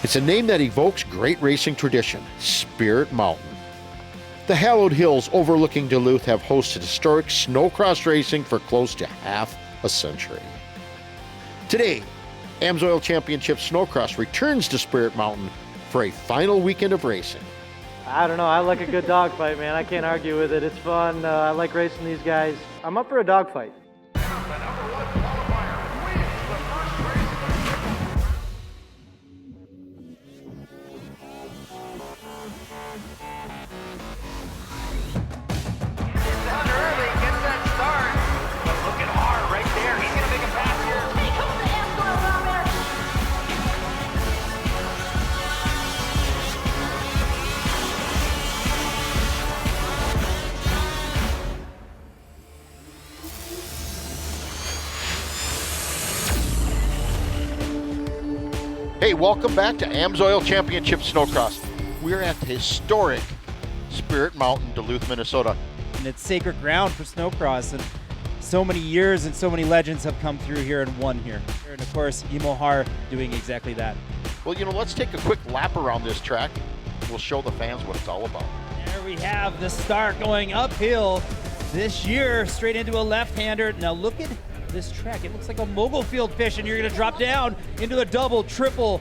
It's a name that evokes great racing tradition, Spirit Mountain. The hallowed hills overlooking Duluth have hosted historic snowcross racing for close to half a century. Today, AMSOIL Championship Snowcross returns to Spirit Mountain for a final weekend of racing. I don't know, I like a good dogfight, man. I can't argue with it. It's fun. I like racing these guys. I'm up for a dogfight. Hey, welcome back to AMSOIL Championship Snowcross. We're at the historic Spirit Mountain, Duluth, Minnesota. And it's sacred ground for snowcross, and so many years and so many legends have come through here and won here. And of course, Imohar doing exactly that. Well, let's take a quick lap around this track. We'll show the fans what it's all about. There we have the start going uphill this year, straight into a left-hander. Now look at this track. It looks like a mogul field fish, and you're going to drop down into a double, triple.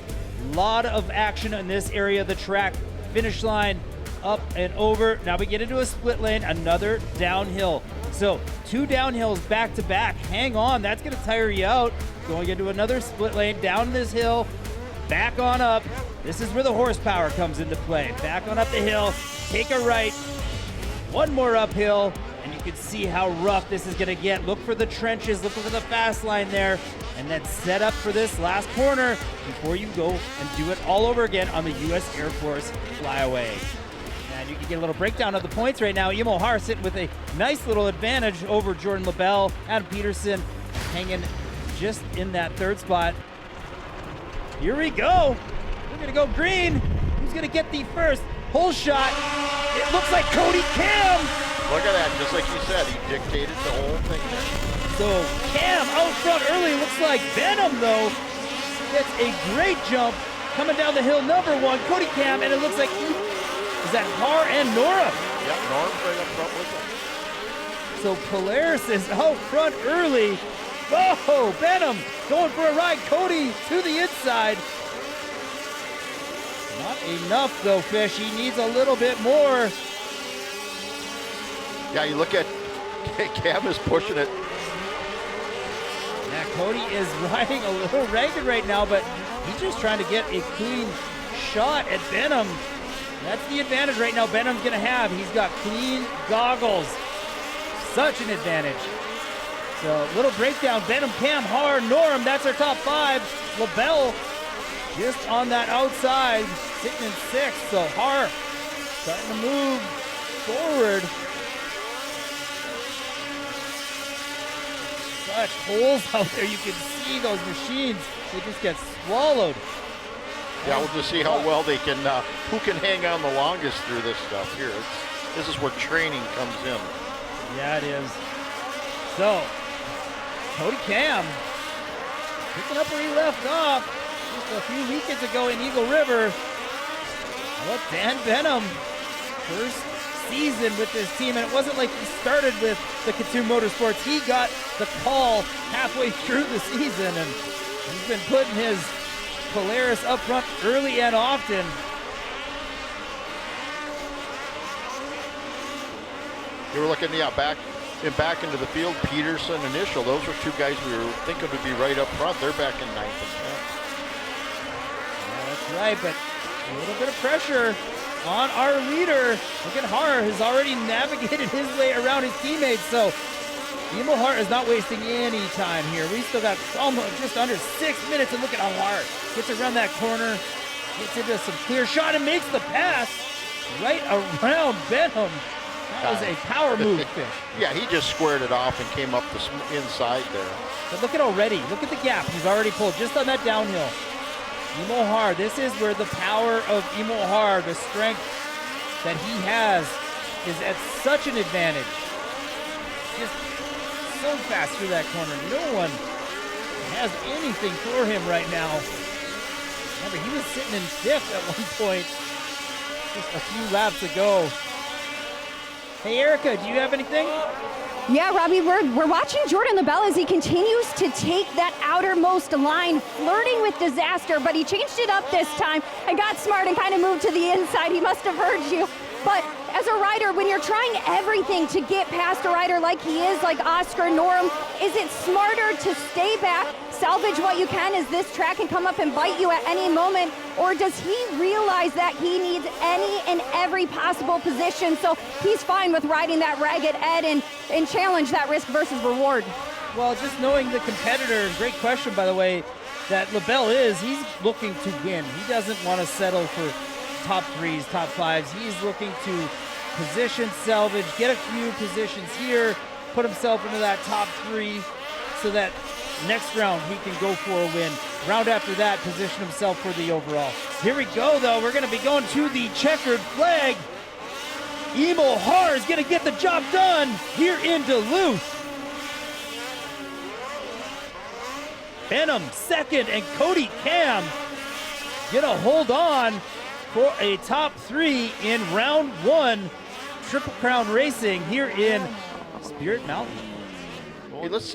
Lot of action in this area of the track. Finish line up and over. Now we get into a split lane, another downhill. So 2 downhills back to back. Hang on, that's going to tire you out. Going into another split lane, down this hill, back on up. This is where the horsepower comes into play. Back on up the hill, take a right, one more uphill, and you can see how rough this is going to get. Look for the trenches, look for the fast line there, and then set up for this last corner before you go and do it all over again on the U.S. Air Force flyaway. And you can get a little breakdown of the points right now. Imohar sitting with a nice little advantage over Jordan LaBelle. Adam Peterson hanging just in that third spot. Here we go. We're going to go green. Who's going to get the first hole shot? It looks like Cody Cam. Look at that, just like you said, he dictated the whole thing there. So Cam out front early, looks like Venom though gets a great jump coming down the hill, number 1, Cody Cam, and it looks like, is that Har and Nora? Yep, Nora's right up front with him. So Polaris is out front early. Oh, Venom going for a ride, Cody to the inside. Not enough though, Fish, he needs a little bit more. Yeah, you look at Cam is pushing it. Yeah, Cody is riding a little ragged right now, but he's just trying to get a clean shot at Venom. That's the advantage right now Venom's going to have. He's got clean goggles. Such an advantage. So, little breakdown. Venom, Cam, Har, Norm, that's our top 5. LaBelle just on that outside, sitting in 6th. So, Har starting to move forward. Such holes out there, you can see those machines, they just get swallowed. Yeah, we'll just see how well they can, who can hang on the longest through this stuff here. This is where training comes in. Yeah, it is. So, Cody Cam, picking up where he left off just a few weekends ago in Eagle River. Well, Dan Venom, first season with this team, and it wasn't like he started with the Katoon Motorsports. He got the call halfway through the season, and he's been putting his Polaris up front early and often. You were looking, back into the field. Peterson, Initial, those were 2 guys we were thinking would be right up front. They're back in 9th and 10th. Yeah, that's right, but a little bit of pressure on our leader. Look at Har, has already navigated his way around his teammates, so Imohar is not wasting any time here. We still got almost just under 6 minutes, and look at how Har gets around that corner, gets into some clear shot, and makes the pass right around Venom. That was a power move, Fish. Yeah, he just squared it off and came up the inside there. But look at the gap he's already pulled just on that downhill. Imohar, this is where the power of Imohar, the strength that he has, is at such an advantage. Just so fast through that corner. No one has anything for him right now. Remember, he was sitting in 5th at one point. Just a few laps ago. Hey, Erica, do you have anything? Yeah, Robbie, we're watching Jordan LaBelle as he continues to take that outermost line, flirting with disaster, but he changed it up this time and got smart and kind of moved to the inside. He must have heard you. But as a rider, when you're trying everything to get past a rider like he is, like Oscar Norum, is it smarter to stay back, salvage what you can as this track can come up and bite you at any moment, or does he realize that he needs any and every possible position, so he's fine with riding that ragged edge and challenge that risk versus reward? Well, just knowing the competitor, great question, by the way, that LaBelle he's looking to win. He doesn't want to settle for top 3s, top 5s. He's looking to position salvage, get a few positions here, put himself into that top 3 so that next round he can go for a win. Round after that, position himself for the overall. Here we go, though. We're going to be going to the checkered flag. Emil Haar is going to get the job done here in Duluth. Benham 2nd, and Cody Cam gonna hold on for a top 3 in round 1. Triple Crown Racing here in Spirit Mountain. Hey, let's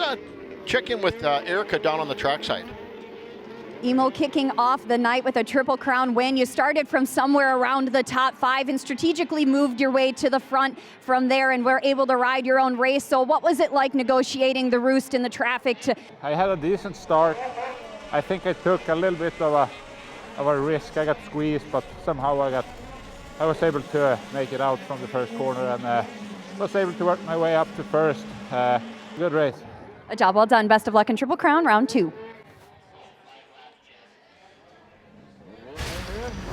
check in with Erica down on the trackside. Emil kicking off the night with a Triple Crown win. You started from somewhere around the top 5 and strategically moved your way to the front from there and were able to ride your own race. So what was it like negotiating the roost in the traffic? I had a decent start. I think I took a little bit of a risk. I got squeezed, but somehow I was able to make it out from the first corner and was able to work my way up to first. Good race. A job well done. Best of luck in Triple Crown round 2.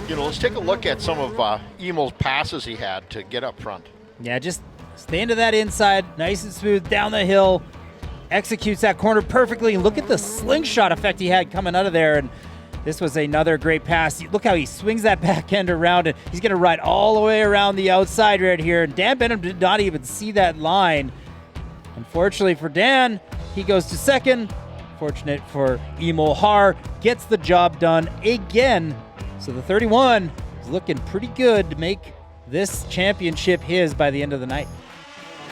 You know, let's take a look at some of Emil's passes he had to get up front. Yeah, just stay into that inside, nice and smooth down the hill. Executes that corner perfectly. Look at the slingshot effect he had coming out of there. And this was another great pass. Look how he swings that back end around, and he's going to ride all the way around the outside right here. And Dan Benham did not even see that line. Unfortunately for Dan, he goes to 2nd. Fortunate for Emil Haar, gets the job done again. So the 31 is looking pretty good to make this championship his by the end of the night.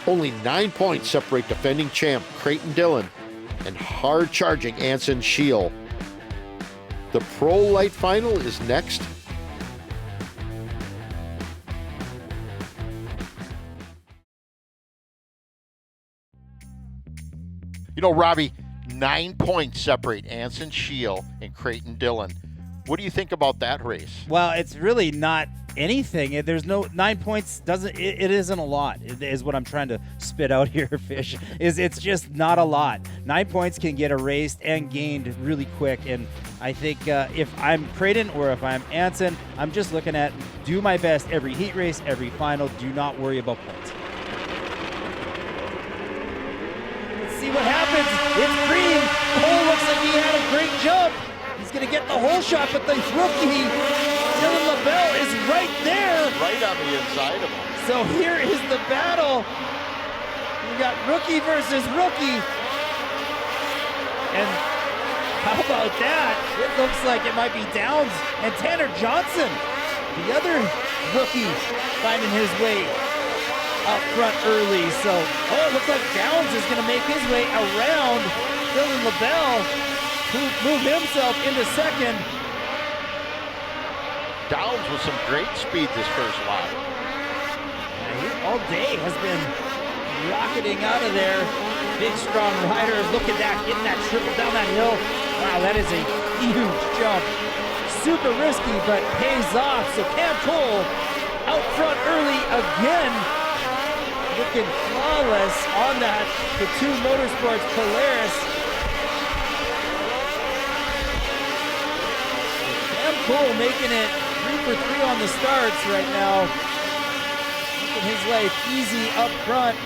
Only 9 points separate defending champ Creighton Dillon and hard-charging Anson Shiel. The Pro Light Final is next. You know, Robbie, 9 points separate Anson Shiel and Creighton Dillon. What do you think about that race? Well, it's really not anything. There's no 9 points. It isn't a lot. It is what I'm trying to spit out here, Fish. It's just not a lot. 9 points can get erased and gained really quick. And I think if I'm Creighton or if I'm Anson, I'm just looking at do my best every heat race, every final. Do not worry about points. Let's see what happens. It's green. Cole looks like he had a great jump. He's going to get the whole shot, but the rookie, Dylan LaBelle, is right there. Right on the inside of him. So here is the battle. We got rookie versus rookie. And how about that? It looks like it might be Downs and Tanner Johnson, the other rookie, finding his way up front early. So, it looks like Downs is going to make his way around Dylan LaBelle, who moved himself into 2nd. Downs with some great speed this first lap. He all day has been rocketing out of there. Big, strong riders. Look at that, getting that triple down that hill. Wow, that is a huge jump. Super risky, but pays off. So Cam Cole out front early again. Looking flawless on that. The 2 Motorsports Polaris. Cam Cole making it 3 for 3 on the starts right now. Making his life easy up front.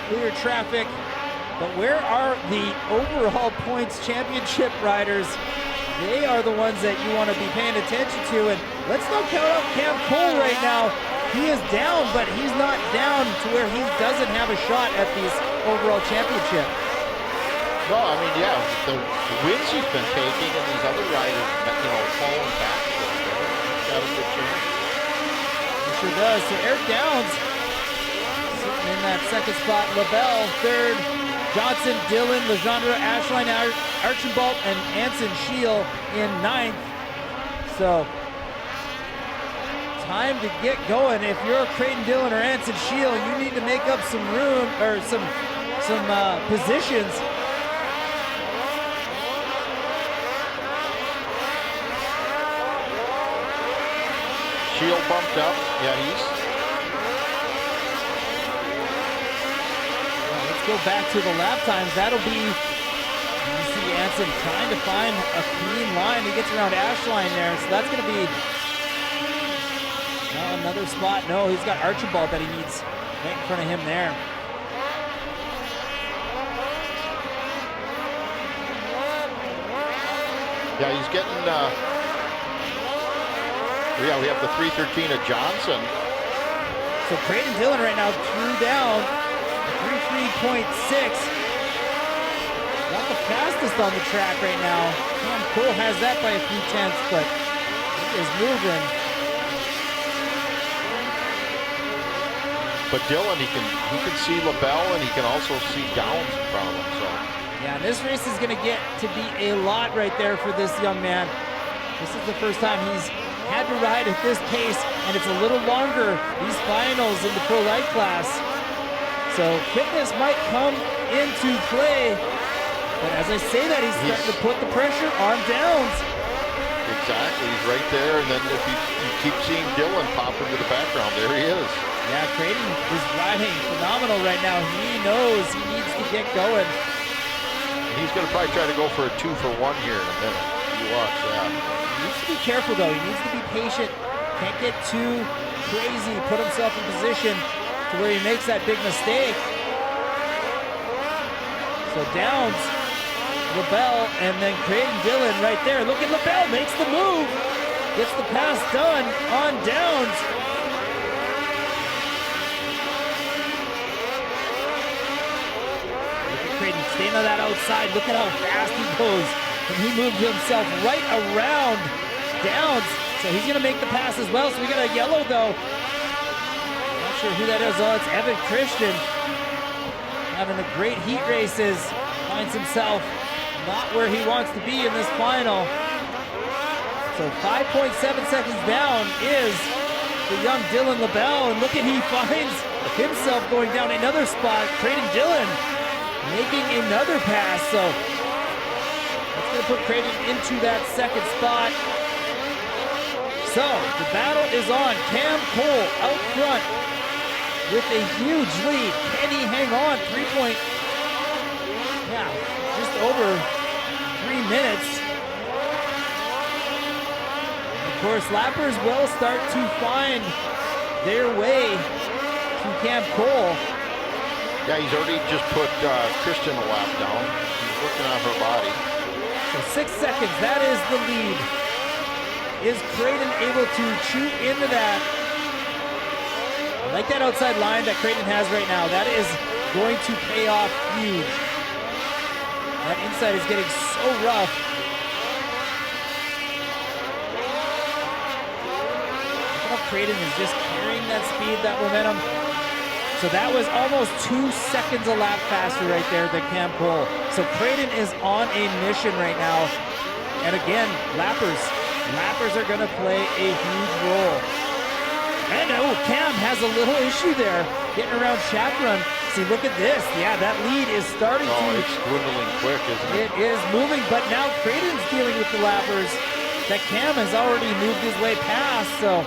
Clear traffic. But where are the overall points championship riders? They are the ones that you want to be paying attention to. And let's not count out Cam Cole right now. He is down, but he's not down to where he doesn't have a shot at this overall championship. No, I mean, yeah, the wins he's been taking and these other riders, Cole and does. So Eric Downs sitting in that second spot. LaBelle third. Johnson, Dillon, Legendre, Ashline, Archambault, and Anson Shield in ninth. So time to get going. If you're Creighton Dillon or Anson Shield, you need to make up some room or some positions. Shield bumped up. Yeah, Let's go back to the lap times. That'll be, you see Anson trying to find a clean line. He gets around Ashline there, so that's going to be another spot. No, he's got Archibald that he needs right in front of him there. Yeah, he's getting, yeah, we have the 313 of Johnson. So Creighton Dillon right now threw down 33.6. Not the fastest on the track right now. Cam Cole has that by a few tenths, but he is moving. But Dillon, he can see LaBelle and he can also see Downs in front of him. So yeah, this race is going to get to be a lot right there for this young man. This is the first time he's had to ride at this pace, and it's a little longer, these finals in the pro light class. So fitness might come into play, but as I say that, he's starting to put the pressure on Downs. Exactly, he's right there, and then if you keep seeing Dillon pop into the background, there he is. Yeah, Creighton is riding phenomenal right now. He knows he needs to get going. And he's going to probably try to go for a 2-for-1 here in a minute. You watch that. He needs to be careful though. He needs to be patient. Can't get too crazy. Put himself in position to where he makes that big mistake. So Downs, LaBelle, and then Creighton Dillon right there. Look at LaBelle, makes the move. Gets the pass done on Downs. Look at Creighton staying on that outside. Look at how fast he goes. And he moved himself right around Downs. So he's going to make the pass as well. So we got a yellow though. Not sure who that is. Oh, it's Evan Christian. Having a great heat races. Finds himself not where he wants to be in this final. So 5.7 seconds down is the young Dylan LaBelle. And look at, he finds himself going down another spot. Creighton Dillon making another pass. So that's going to put Creighton into that second spot. So the battle is on. Cam Cole out front with a huge lead. Can he hang on? Just over 3 minutes. Of course, lappers will start to find their way to Cam Cole. Yeah, he's already just put Christian a lap down. He's working on her body. So 6 seconds, that is the lead. Is Creighton able to chew into that? I like that outside line that Creighton has right now. That is going to pay off huge. That inside is getting so rough. Look how Creighton is just carrying that speed, that momentum. So that was almost 2 seconds a lap faster right there than Cam Cole. So Creighton is on a mission right now. And again, lappers are going to play a huge role. And oh, Cam has a little issue there, getting around Chaperon. See, look at this. Yeah, that lead is starting to... Oh, it's dwindling quick, isn't it? It is moving, but now Creighton's dealing with the lappers that Cam has already moved his way past. So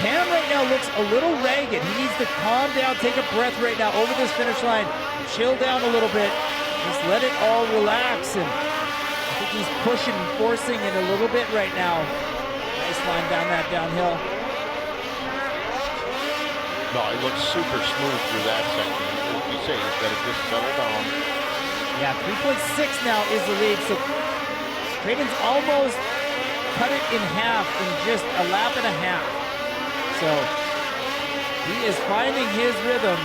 Cam right now looks a little ragged. He needs to calm down, take a breath right now over this finish line, chill down a little bit, just let it all relax. And I think he's pushing and forcing it a little bit right now. Nice line down that downhill. No, he looks super smooth through that section. Like you say, he's got to just settle down. Yeah, 3.6 now is the lead. So Creighton's almost cut it in half in just a lap and a half. So he is finding his rhythm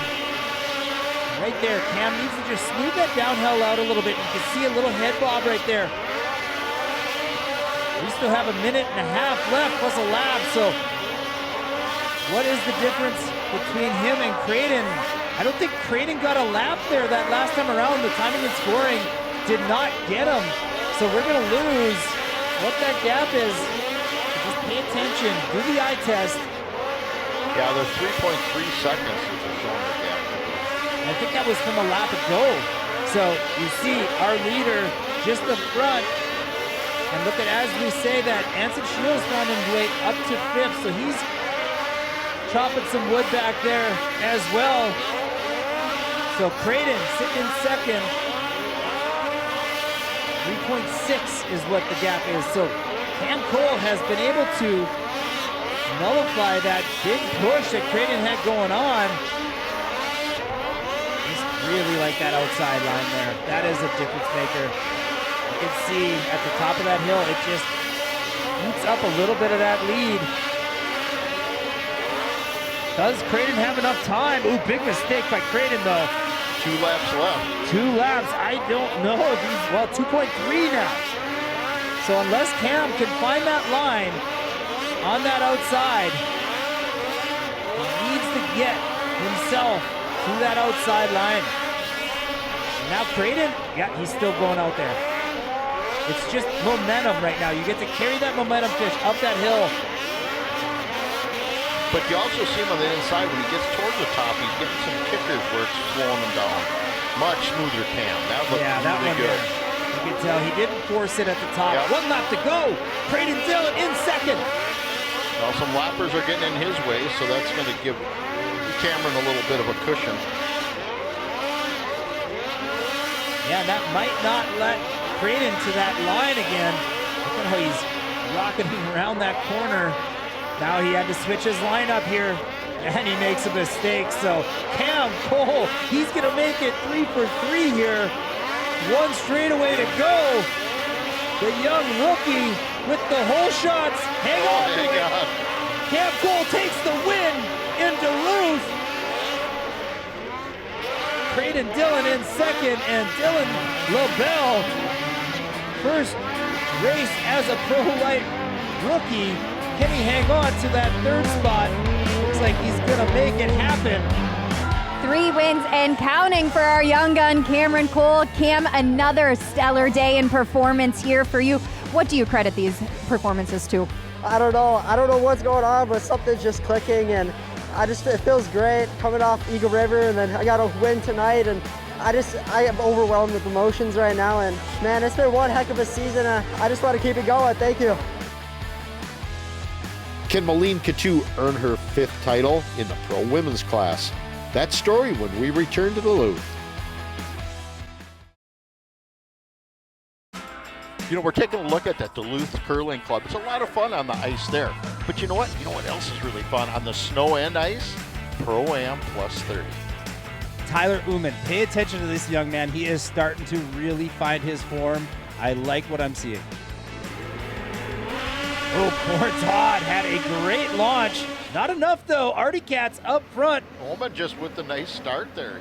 right there. Cam needs to just smooth that downhill out a little bit. You can see a little head bob right there. We still have a minute and a half left plus a lap, so what is the difference between him and Creighton? I don't think Creighton got a lap there that last time around. The timing and scoring did not get him. So we're gonna lose what that gap is. Just pay attention, do the eye test. Yeah, there's 3.3 seconds that they're showing the gap. I think that was from a lap ago. So you see our leader just up front. And look at, as we say that, Anson Shields found his way up to 5th. So he's chopping some wood back there as well. So Creighton sitting in 2nd. 3.6 is what the gap is. So Cam Cole has been able to nullify that big push that Creighton had going on. Just really like that outside line there. That is a difference maker. You can see at the top of that hill, it just eats up a little bit of that lead. Does Creighton have enough time? Ooh, big mistake by Creighton though. 2 laps left. 2 laps, I don't know if he's, well, 2.3 now. So unless Cam can find that line on that outside, he needs to get himself to that outside line. And now Creighton, yeah, he's still going out there. It's just momentum right now. You get to carry that momentum fish up that hill. But you also see him on the inside when he gets towards the top, he's getting some kickers where it's slowing him down. Much smoother Cam. That looked really good. You can tell he didn't force it at the top. Yep. 1 lap to go. Creighton Dillon in 2nd. Well, some lappers are getting in his way, so that's going to give Cameron a little bit of a cushion. Yeah, that might not let Creighton to that line again. Look at how he's rocketing around that corner. Now he had to switch his lineup here, and he makes a mistake. So Cam Cole, he's gonna make it 3 for 3 here. 1 straightaway to go. The young rookie with the hole shots. Hang on to it. Cam Cole takes the win in Duluth. Creighton Dillon in 2nd, and Dylan LaBelle, first race as a Pro Light rookie. Can he hang on to that 3rd spot? Looks like he's gonna make it happen. 3 wins and counting for our young gun, Cameron Cole. Cam, another stellar day in performance here for you. What do you credit these performances to? I don't know what's going on, but something's just clicking, and it feels great coming off Eagle River, and then I got a win tonight, and I am overwhelmed with emotions right now, and man, it's been one heck of a season. I just want to keep it going. Thank you. Can Malene Coutu earn her 5th title in the Pro Women's class? That story when we return to Duluth. You know, we're taking a look at that Duluth Curling Club. It's a lot of fun on the ice there. But you know what? You know what else is really fun on the snow and ice? Pro-Am Plus 30. Tyler Ullman, pay attention to this young man. He is starting to really find his form. I like what I'm seeing. Oh, poor Todd had a great launch. Not enough though. Artie Katz up front. Ullman just with the nice start there.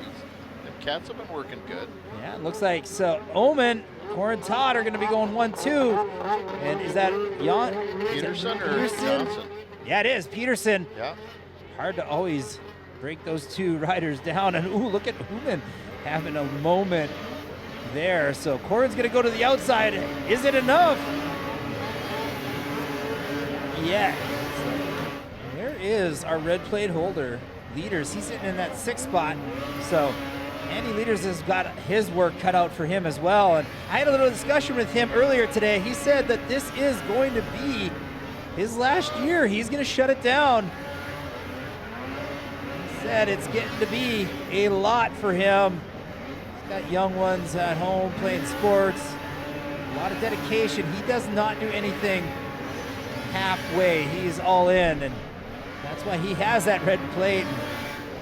The Cats have been working good. Yeah, it looks like so. Ullman, Corin Todd are going to be going 1-2. And is that Jan Peterson or Peterson? Johnson? Yeah, it is Peterson. Yeah. Hard to always break those 2 riders down. And ooh, look at Ullman having a moment there. So Corin's going to go to the outside. Is it enough? Yeah. Where is our red plate holder? Leaders, he's sitting in that 6th spot. So Andy Leaders has got his work cut out for him as well. And I had a little discussion with him earlier today. He said that this is going to be his last year. He's going to shut it down. He said it's getting to be a lot for him. He's got young ones at home playing sports. A lot of dedication. He does not do anything halfway. He's all in, and that's why he has that red plate.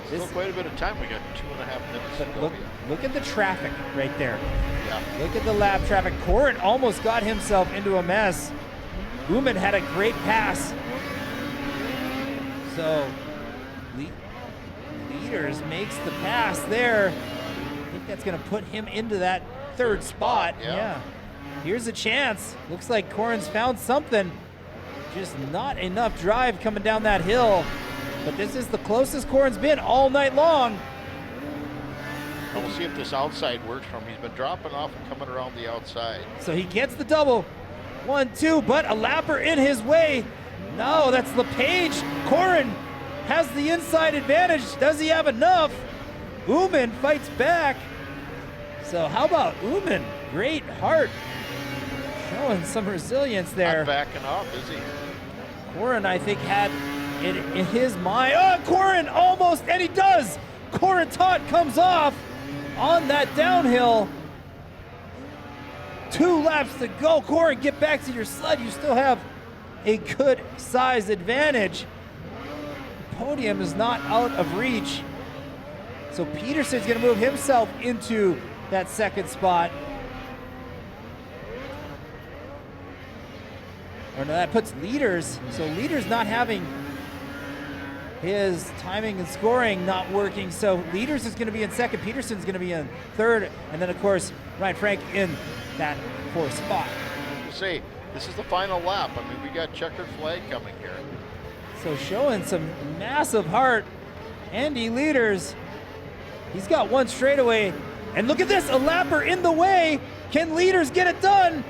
Still quite a bit of time. We got 2.5 minutes to go. Look at the traffic right there. Yeah. Look at the lap traffic. Corin almost got himself into a mess. Ullman had a great pass. So Leaders makes the pass there. I think that's going to put him into that 3rd spot. Yeah. Here's a chance. Looks like Corin's found something. Just not enough drive coming down that hill. but this is the closest Corin's been all night long. We'll see if this outside works for him. He's been dropping off and coming around the outside. So he gets the double. 1-2, but a lapper in his way. No, that's LePage. Corin has the inside advantage. Does he have enough? Uman fights back. So how about Uman? Great heart. Showing some resilience there. Not backing off, is he? Corin, I think, had it in his mind. Oh, Corin almost, and he does. Corin Todd comes off on that downhill. 2 laps to go. Corin, get back to your sled. You still have a good size advantage. The podium is not out of reach. So Peterson's going to move himself into that second spot. Or no, that puts Leaders. So Leaders not having his timing and scoring not working. So Leaders is going to be in second. Peterson's going to be in third. And then, of course, Ryan Frank in that 4th spot. Say, this is the final lap. I mean, we got checkered flag coming here. So showing some massive heart. Andy Leaders, he's got one straightaway. And look at this, a lapper in the way. Can Leaders get it done?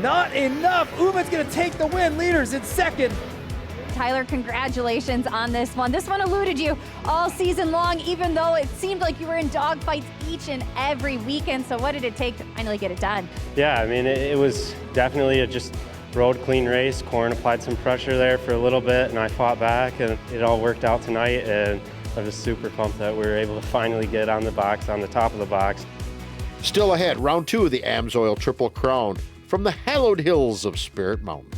Not enough. Uman's going to take the win. Leaders in second. Tyler, congratulations on this one. This one eluded you all season long, even though it seemed like you were in dogfights each and every weekend. So what did it take to finally get it done? Yeah, I mean, it was definitely a just road clean race. Corin applied some pressure there for a little bit, and I fought back, and it all worked out tonight. And I was super pumped that we were able to finally get on the box, on the top of the box. Still ahead, round 2 of the AMSOIL Triple Crown from the hallowed hills of Spirit Mountain.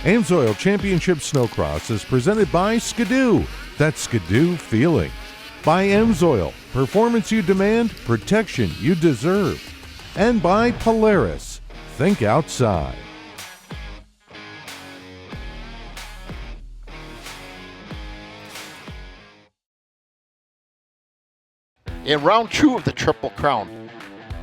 AMSOIL Championship Snocross is presented by Skidoo. That's Skidoo feeling. By AMSOIL, performance you demand, protection you deserve. And by Polaris, think outside. In round 2 of the Triple Crown,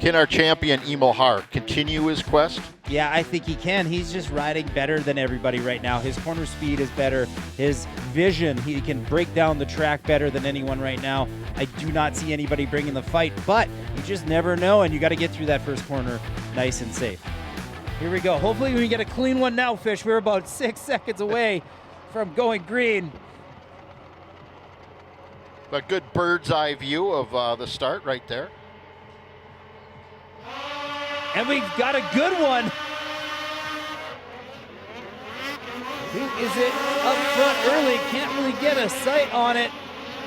can our champion Emo Har continue his quest? Yeah, I think he can. He's just riding better than everybody right now. His corner speed is better. His vision, he can break down the track better than anyone right now. I do not see anybody bringing the fight, but you just never know, and you got to get through that first corner nice and safe. Here we go. Hopefully we can get a clean one now, Fish. We're about 6 seconds away from going green. A good bird's eye view of the start right there. And we've got a good one. Who is it up front early? Can't really get a sight on it.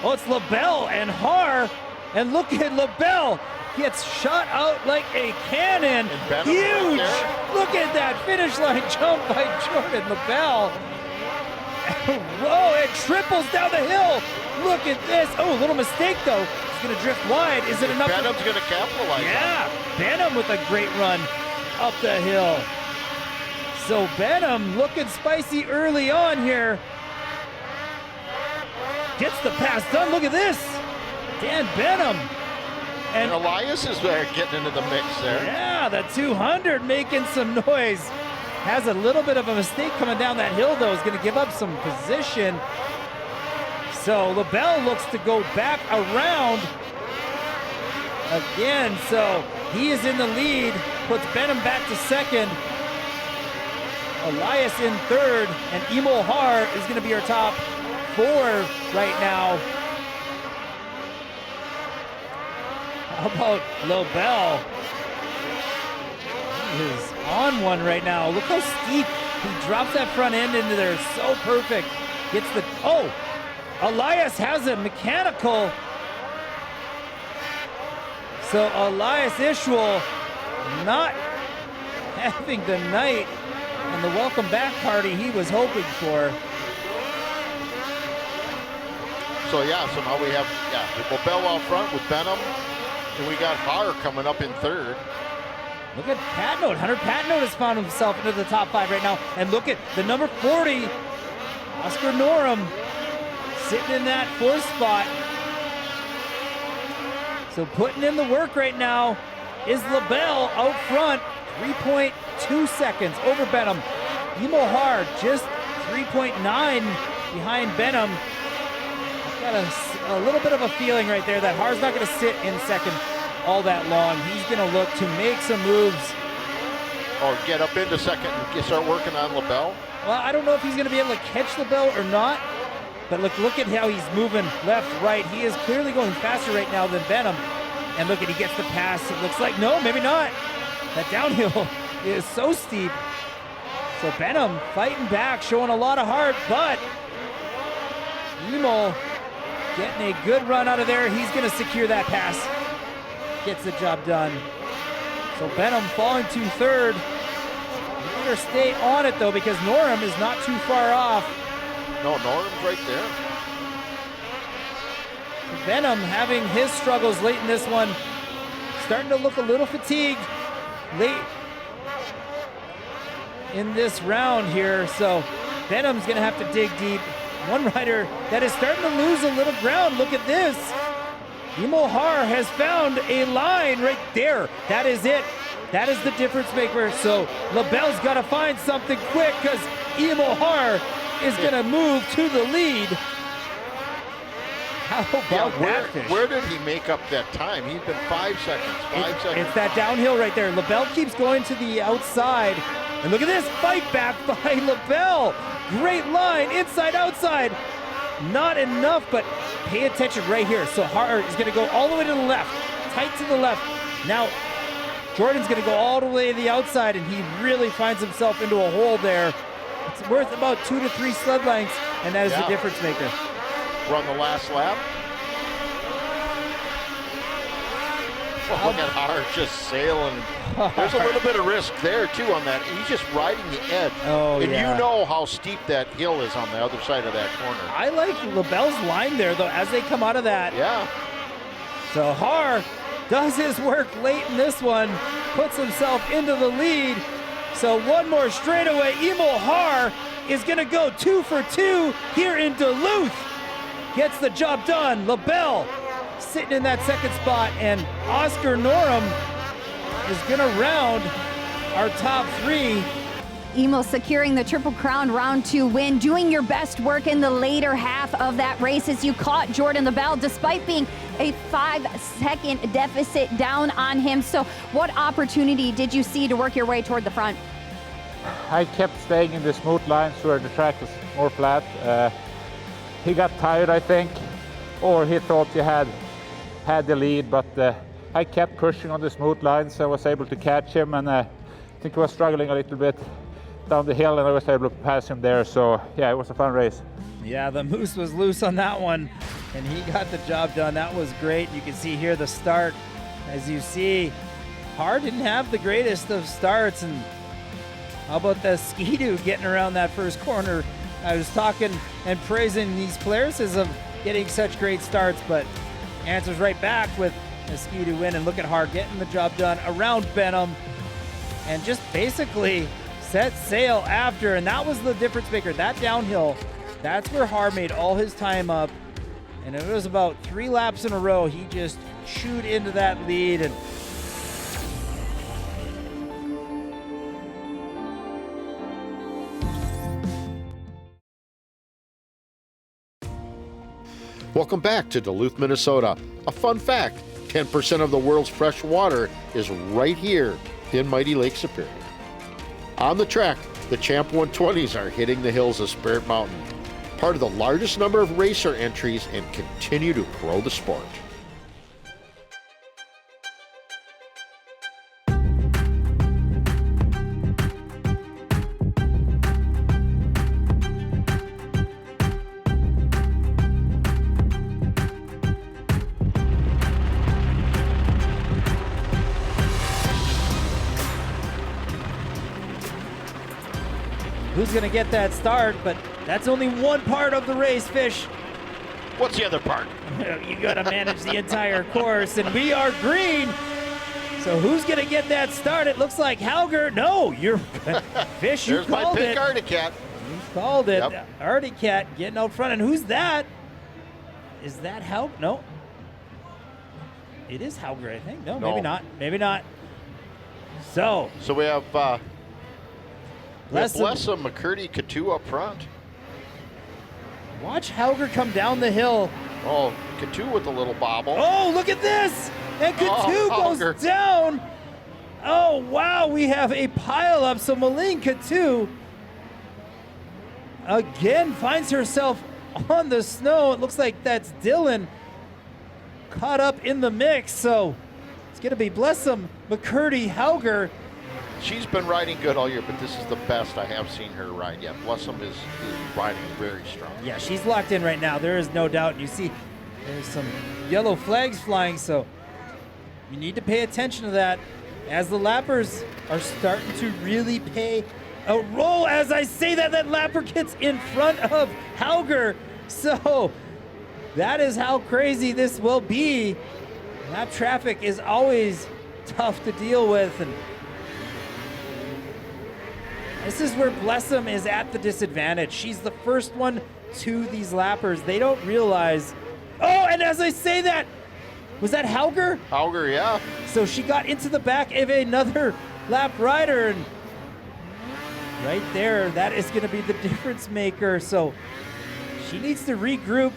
Oh, it's LaBelle and Har. And look at LaBelle. Gets shot out like a cannon. Huge. Right, look at that finish line jump by Jordan LaBelle. Whoa, it triples down the hill. Look at this. Oh, a little mistake though. It's going to drift wide. Is it enough? Benham's going to capitalize. Yeah, Benham with a great run up the hill. So Benham looking spicy early on here. Gets the pass done. Look at this. Dan Benham. And Elias is there getting into the mix there. Yeah, the 200 making some noise. Has a little bit of a mistake coming down that hill though. Is going to give up some position. So LaBelle looks to go back around again. So he is in the lead, puts Benham back to second. Elias in third, and Emo Har is going to be our top 4 right now. How about LaBelle? He is on one right now. Look how steep. He drops that front end into there. So perfect. Gets the, oh! Elias has a mechanical. So Elias Ishwal not having the night and the welcome back party he was hoping for. So yeah, so now we have LaBelle out front with Benham, and we got Har coming up in third. Look at Patnote. Hunter Patnote has found himself into the top 5 right now. And look at the number 40, Oscar Norum, sitting in that 4th spot. So putting in the work right now is LaBelle out front, 3.2 seconds over Benham. Emo Har just 3.9 behind Benham. I've got a little bit of a feeling right there that Har's not going to sit in second all that long. He's going to look to make some moves. Or get up into second and start working on LaBelle. Well, I don't know if he's going to be able to catch LaBelle or not, but look at how he's moving left, right. He is clearly going faster right now than Benham. And look at, he gets the pass. It looks like, no, maybe not. That downhill is so steep. So Benham fighting back, showing a lot of heart, but Emo getting a good run out of there. He's going to secure that pass. Gets the job done. So Benham falling to third. You better stay on it though, because Norum is not too far off. No, Norum's right there. Benham having his struggles late in this one. Starting to look a little fatigued late in this round here. So Benham's gonna have to dig deep. One rider that is starting to lose a little ground. Look at this. Emo Har has found a line right there. That is it. That is the difference maker. So LaBelle's got to find something quick because Emo Har is going to move to the lead. How about that fish? Where did he make up that time? He's been 5 seconds. 5 seconds. It's that downhill right there. LaBelle keeps going to the outside. And look at this fight back by LaBelle. Great line, inside, outside. Not enough, but pay attention right here. So Har is going to go all the way to the left, tight to the left. Now, Jordan's going to go all the way to the outside, and he really finds himself into a hole there. It's worth about 2 to 3 sled lengths, and that is the difference maker. Run the last lap. Oh, look at Har just sailing. There's a little bit of risk there, too, on that. He's just riding the edge. Oh, and yeah. you know how steep that hill is on the other side of that corner. I like LaBelle's line there, though, as they come out of that. Yeah. So Har does his work late in this one, puts himself into the lead. So one more straightaway. Emo Har is going to go 2 for 2 here in Duluth. Gets the job done. LaBelle sitting in that second spot, and Oscar Norum is going to round our top 3. Emo securing the Triple Crown round 2 win, doing your best work in the later half of that race as you caught Jordan LaBelle despite being a 5-second deficit down on him. So what opportunity did you see to work your way toward the front? I kept staying in the smooth lines where the track is more flat. He got tired, I think, or he thought he had the lead, but I kept pushing on the smooth lines. I was able to catch him, and I think he was struggling a little bit down the hill, and I was able to pass him there. So yeah, it was a fun race. Yeah, the moose was loose on that one, and he got the job done. That was great. You can see here the start. As you see, Har didn't have the greatest of starts, and how about the Ski-Doo getting around that first corner? I was talking and praising these players as of getting such great starts, but answers right back with a Ski-Doo win. And look at Har getting the job done around Benham and just basically set sail after. And that was the difference maker. That downhill, that's where Har made all his time up. And it was about 3 laps in a row. He just chewed into that lead. And Welcome back to Duluth, Minnesota. A fun fact, 10% of the world's fresh water is right here in mighty Lake Superior. On the track, the Champ 120s are hitting the hills of Spirit Mountain, part of the largest number of racer entries, and continue to grow the sport. who's going to get that start? But that's only one part of the race, Fish. What's the other part? You got to manage the entire course, and we are green. So who's going to get that start? It looks like Hauger. No, you're Fish. You There's called my pick, it. Arctic Cat. You called it. Yep. Arctic Cat getting out front, and who's that? Is that Hauger? No. It is Hauger, I think. No, maybe not. Maybe not. So we have Bless him. McCurdy, Katu up front. Watch Hauger come down the hill. Oh, Katu with a little bobble. Oh, look at this! And Katu Hauger. goes down. Oh, wow, we have a pileup. So Malene Katu again finds herself on the snow. It looks like that's Dylan caught up in the mix. So it's going to be Blessum, McCurdy, Hauger. She's been riding good all year, but this is the best I have seen her ride yet. Blessum is riding very strong. Yeah, she's locked in right now. There is no doubt. You see there's some yellow flags flying, so you need to pay attention to that as the lappers are starting to really pay a role. As I say that, that lapper gets in front of Hauger. So that is how crazy this will be. That traffic is always tough to deal with, and this is where Blessum is at the disadvantage. She's the first one to these lappers. They don't realize. Oh, and as I say that, was that Hauger? Hauger, yeah. So she got into the back of another lap rider, and right there, that is going to be the difference maker. So she needs to regroup.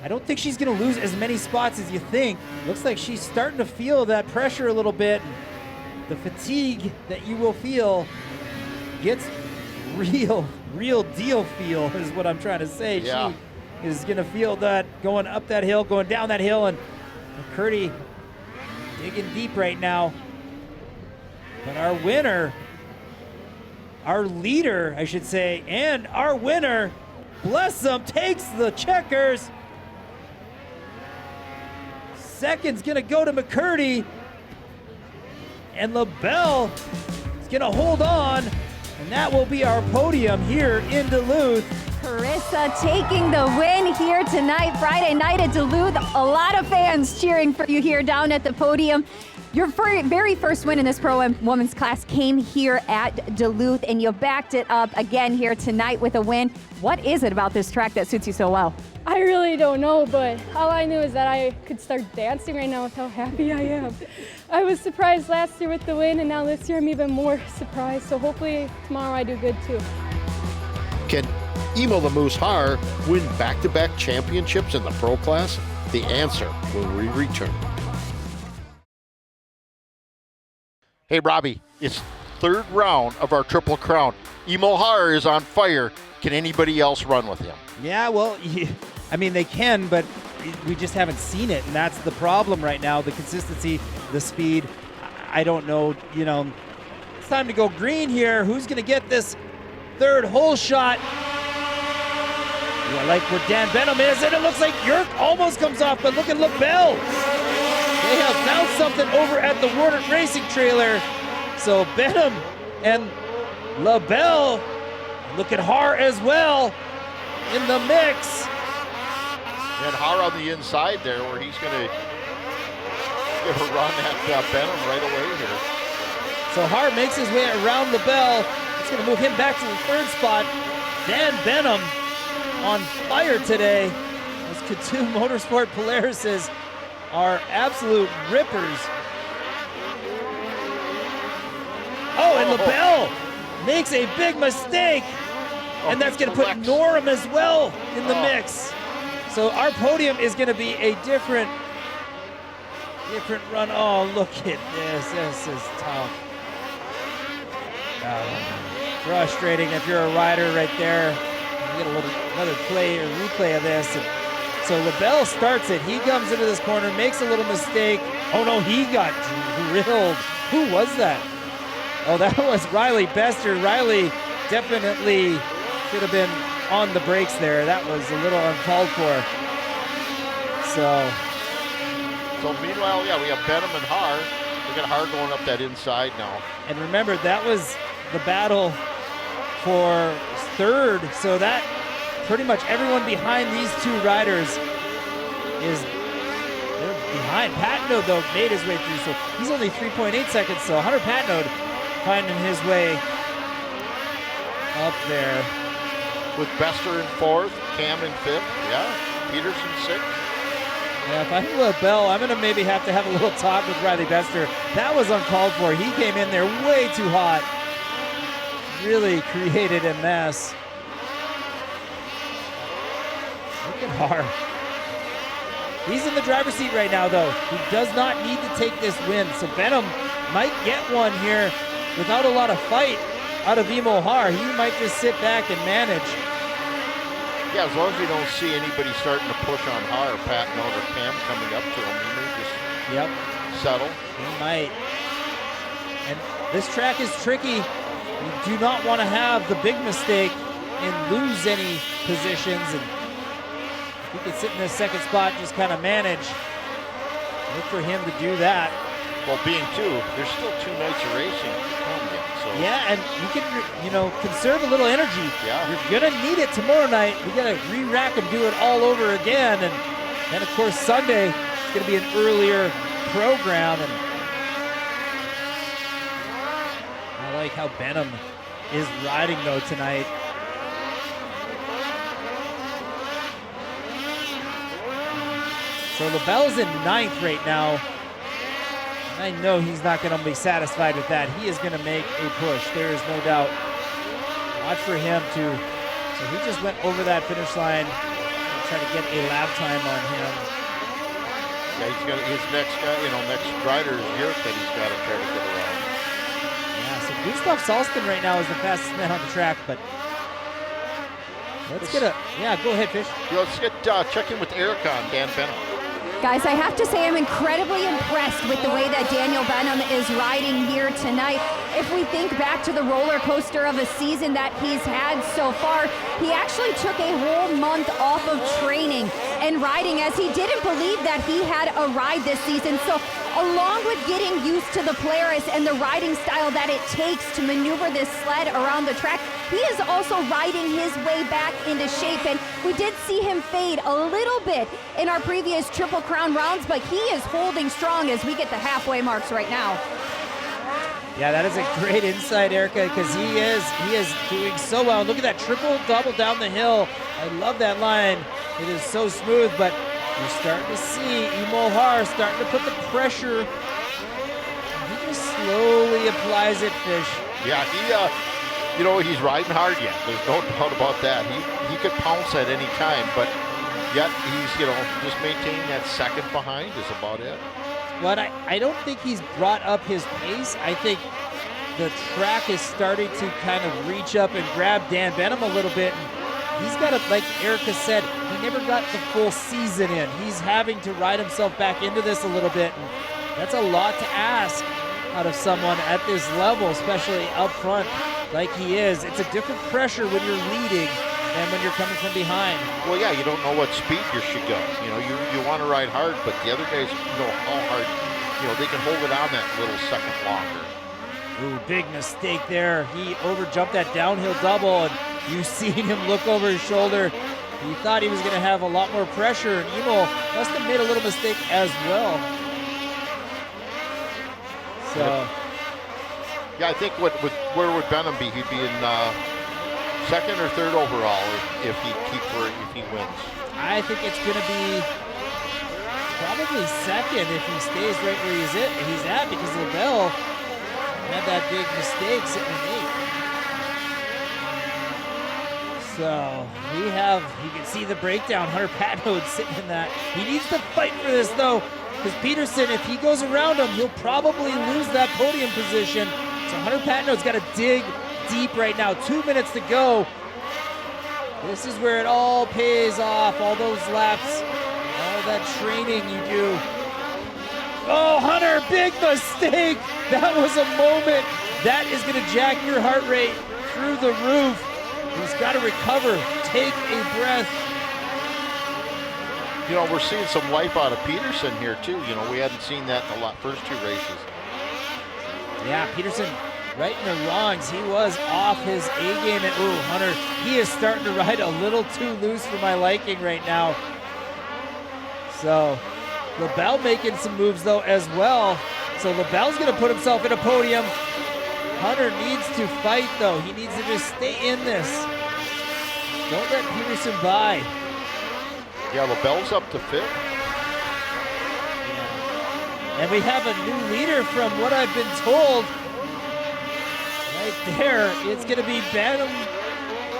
I don't think she's going to lose as many spots as you think. Looks like she's starting to feel that pressure a little bit. The fatigue that you will feel gets real deal feel is what I'm trying to say. Yeah. She is going to feel that going up that hill, going down that hill, and McCurdy digging deep right now. But our winner, our leader, I should say, and our winner, Blessum, takes the checkers. Second's going to go to McCurdy, and LaBelle is going to hold on. And that will be our podium here in Duluth. Carissa taking the win here tonight, Friday night at Duluth. A lot of fans cheering for you here down at the podium. Your very first win in this Pro Women's class came here at Duluth, and you backed it up again here tonight with a win. What is it about this track that suits you so well? I really don't know, but all I knew is that I could start dancing right now with how happy I am. I was surprised last year with the win, and now this year I'm even more surprised. So hopefully tomorrow I do good too. Can Emo the Moose Har win back-to-back championships in the pro class? The answer when we return. Hey, Robbie, it's third round of our Triple Crown. Emo Har is on fire. Can anybody else run with him? Yeah, well, I mean, they can, but we just haven't seen it, and that's the problem right now. The consistency, the speed, I don't know, you know. It's time to go green here. Who's going to get this third hole shot? I like where Dan Benham is, and it looks like Yerk almost comes off, but look at LaBelle. They have found something over at the Warner Racing trailer. So Benham and LaBelle, look at Har as well in the mix. And Har on the inside there, where he's going to give a run at Benham right away here. So Har makes his way around LaBelle. It's going to move him back to the third spot. Dan Benham on fire today. Those Katu Motorsport Polarises are absolute rippers. Oh, and LaBelle makes a big mistake. And that's going to put Norm as well in the mix. So our podium is going to be a different run. Oh, look at this. This is tough. Frustrating if you're a rider right there. You get another play or replay of this. And so LaBelle starts it. He comes into this corner, makes a little mistake. Oh no, he got drilled. Who was that? Oh, that was Riley Bester. Riley definitely should have been on the brakes there. That was a little uncalled for. So meanwhile, yeah, we have Benham and Har. We got Har going up that inside now. And remember, that was the battle for third. So that pretty much everyone behind these two riders is they're behind. Patnode, though, made his way through. So he's only 3.8 seconds. So Hunter Patnode finding his way up there. With Bester in fourth, Cam in fifth, yeah. Peterson sixth. Yeah, if I'm LaBelle, I'm going to maybe have to have a little talk with Riley Bester. That was uncalled for. He came in there way too hot. really created a mess. Look at Har. He's in the driver's seat right now, though. He does not need to take this win. So Benham might get one here without a lot of fight out of Emo Har. He might just sit back and manage. Yeah, as long as you don't see anybody starting to push on Har, Pat Note or Pam coming up to him, he may just settle. He might. And this track is tricky. You do not want to have the big mistake and lose any positions. And he could sit in this second spot, just kind of manage. Look for him to do that. Well, being two, there's still 2 nights of racing to come yet. So. Yeah, and you can, conserve a little energy. Yeah. You're gonna need it tomorrow night. We gotta re-rack and do it all over again. And then, of course, Sunday it's gonna be an earlier program. And I like how Benham is riding though tonight. So LaBelle's in 9th right now. I know he's not going to be satisfied with that. He is going to make a push. There is no doubt. Watch for him to. So he just went over that finish line. Try to get a lap time on him. Yeah, he's got his next guy, next rider is Yerk that he's got to try to get around. Yeah, so Gustav Salston right now is the fastest man on the track, but let's get a. Yeah, go ahead, Fish. Let's get check in with Erica on Dan Benham. Guys, I have to say I'm incredibly impressed with the way that Daniel Benham is riding here tonight. If we think back to the roller coaster of a season that he's had so far, he actually took a whole month off of training and riding, as he didn't believe that he had a ride this season. So along with getting used to the Polaris and the riding style that it takes to maneuver this sled around the track, he is also riding his way back into shape. And we did see him fade a little bit in our previous Triple Crown rounds, but he is holding strong as we get the halfway marks right now. Yeah, that is a great insight, Erica, because he is doing so well. Look at that triple double down the hill. I love that line. It is so smooth, but you're starting to see Emo Har starting to put the pressure. He just slowly applies it, Fish. Yeah, he's riding hard yet. There's no doubt about that. He could pounce at any time, but yet he's, just maintaining that second behind is about it. But I don't think he's brought up his pace. I think the track is starting to kind of reach up and grab Dan Benham a little bit. And he's got to, like Erica said, he never got the full season in. He's having to ride himself back into this a little bit. And that's a lot to ask out of someone at this level, especially up front like he is. It's a different pressure when you're leading than when you're coming from behind. Well, yeah, you don't know what speed you should go. You want to ride hard, but the other guys know how hard, they can hold it on that little second longer. Ooh, big mistake there. He overjumped that downhill double, and you seen him look over his shoulder. He thought he was going to have a lot more pressure, and Emo must have made a little mistake as well. So, yeah, I think where would Benham be? He'd be in second or third overall if he wins. I think it's going to be probably second if he stays right where he's at, because LaBelle had that big mistake sitting in 8th. So you can see the breakdown. Hunter Patnode sitting in that. He needs to fight for this though, because Peterson, if he goes around him, he'll probably lose that podium position. So Hunter Patnode's got to dig deep right now. 2 minutes to go. This is where it all pays off. All those laps, all that training you do. Oh, Hunter, big mistake. That was a moment. That is going to jack your heart rate through the roof. He's got to recover. Take a breath. We're seeing some life out of Peterson here too. We hadn't seen that in the first 2 races. Yeah, Peterson right in the wrongs. He was off his A game. And ooh, Hunter, he is starting to ride a little too loose for my liking right now. So LaBelle making some moves though as well. So LaBelle's going to put himself in a podium. Hunter needs to fight though. He needs to just stay in this. Don't let Peterson by. Yeah, LaBelle's up to 5th. And we have a new leader from what I've been told. I right there. It's going to be Benham.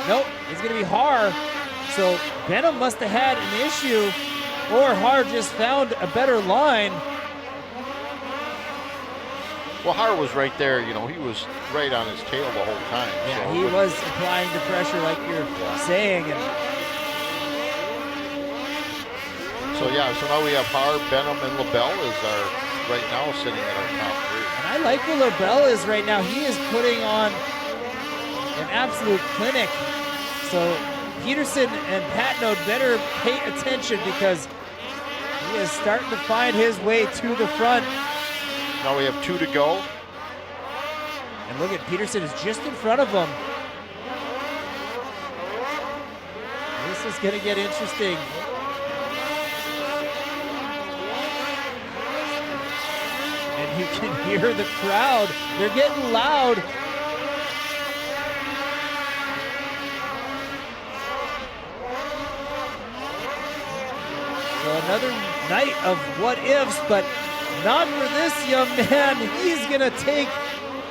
Nope, it's going to be Haar. So Benham must have had an issue, or Haar just found a better line. Well, Haar was right there. You know, he was right on his tail the whole time. Yeah, so he was applying the pressure like you're saying. And so now we have Haar, Benham, and LaBelle is right now sitting at our top three. And I like where LaBelle is right now. He is putting on an absolute clinic. So Peterson and Patnode better pay attention, because he is starting to find his way to the front. Now we have 2 to go. And look at Peterson is just in front of him. This is going to get interesting. And you can hear the crowd. They're getting loud. So another night of what ifs, but not for this young man. He's going to take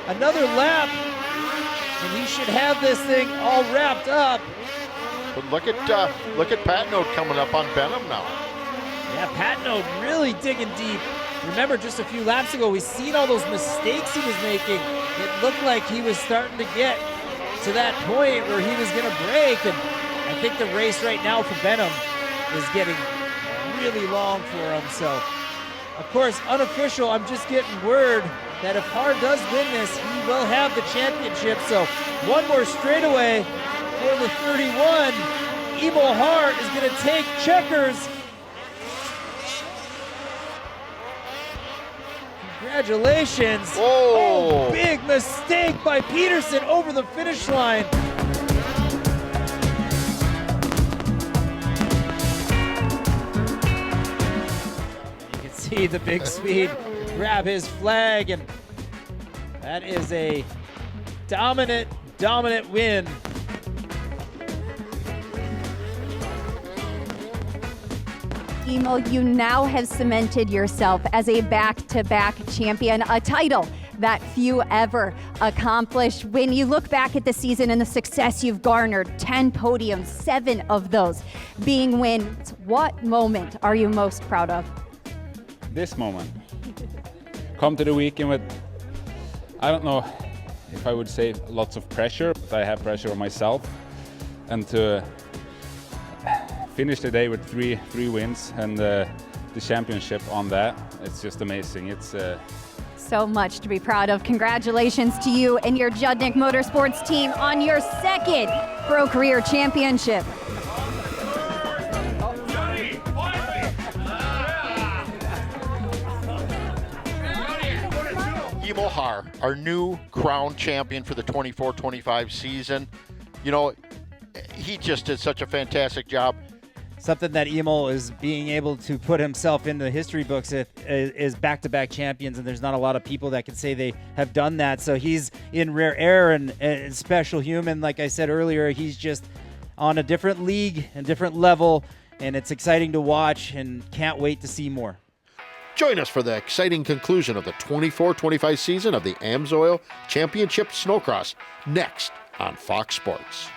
another lap, and he should have this thing all wrapped up. But look at Patnode coming up on Benham now. Yeah, Patnode really digging deep. Remember, just a few laps ago, we seen all those mistakes he was making. It looked like he was starting to get to that point where he was going to break, and I think the race right now for Benham is getting really long for him. So, of course, unofficial, I'm just getting word that if Haar does win this, he will have the championship. So one more straightaway for the 31. Emil Haar is going to take checkers. Congratulations. Whoa. Oh, big mistake by Peterson over the finish line. You can see the big speed grab his flag, and that is a dominant win. Emil, you now have cemented yourself as a back-to-back champion, a title that few ever accomplished. When you look back at the season and the success you've garnered, 10 podiums, 7 of those being wins, what moment are you most proud of? This moment. Come to the weekend with, I don't know if I would say lots of pressure, but I have pressure on myself, and to finish the day with three wins and the championship on that, it's just amazing. It's so much to be proud of. Congratulations to you and your Judnick Motorsports team on your second Pro Career Championship. Emil Haar, our new crown champion for the 24-25 season. You know, he just did such a fantastic job. Something that Emil is being able to put himself in the history books is back-to-back champions, and there's not a lot of people that can say they have done that. So he's in rare air and special human. Like I said earlier, he's just on a different league and different level, and it's exciting to watch, and can't wait to see more. Join us for the exciting conclusion of the 24-25 season of the AMSOIL Championship Snocross next on Fox Sports.